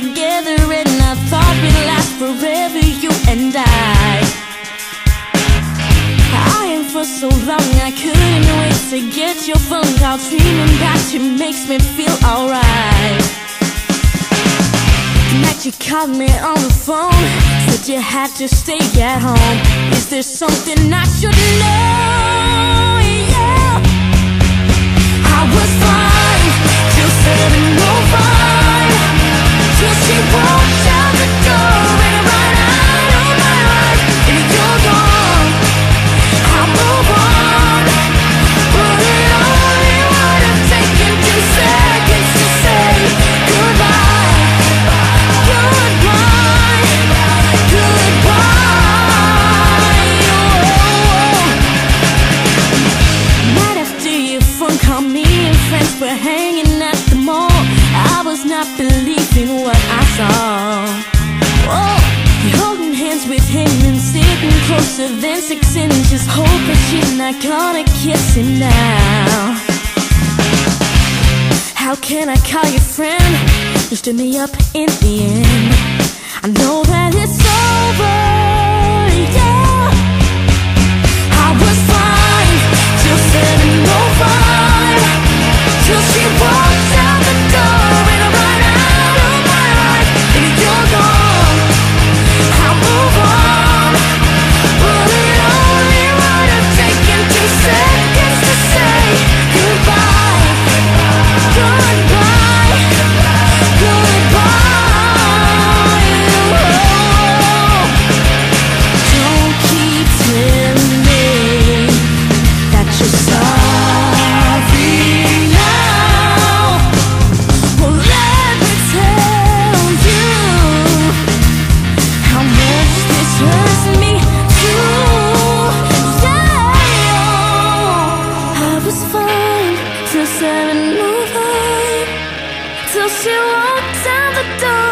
together, and I thought we'd last forever, you and I. Eyeing for so long, I couldn't wait to get your phone call. Dreaming about you makes me feel alright. Tonight you called me on the phone, said you had to stay at home. Is there something I should know? Yeah, I was fine till 7:05, till she walked out the door and right out of my life. And you're gone, I'll move on, but it only would have taken 2 seconds to say goodbye, goodbye, goodbye. Oh. Night after your phone called, me and friends were hanging at the mall. I was not believing what I saw. Whoa. You're holding hands with him and sitting closer than 6 inches, hoping she's not gonna kiss him now. How can I call your friend? You stood me up in the end. I know that it's over, yeah. I was fine till 7:05, till she walked out the door and right out of my life. And you're gone, I'll move on, but it only would have taken 2 seconds to say goodbye, goodbye, goodbye. Don't keep telling me that you're sorry now. Well, let me tell you how much this hurts me too. Yeah, I was fine till 7:05, till she walked out the door.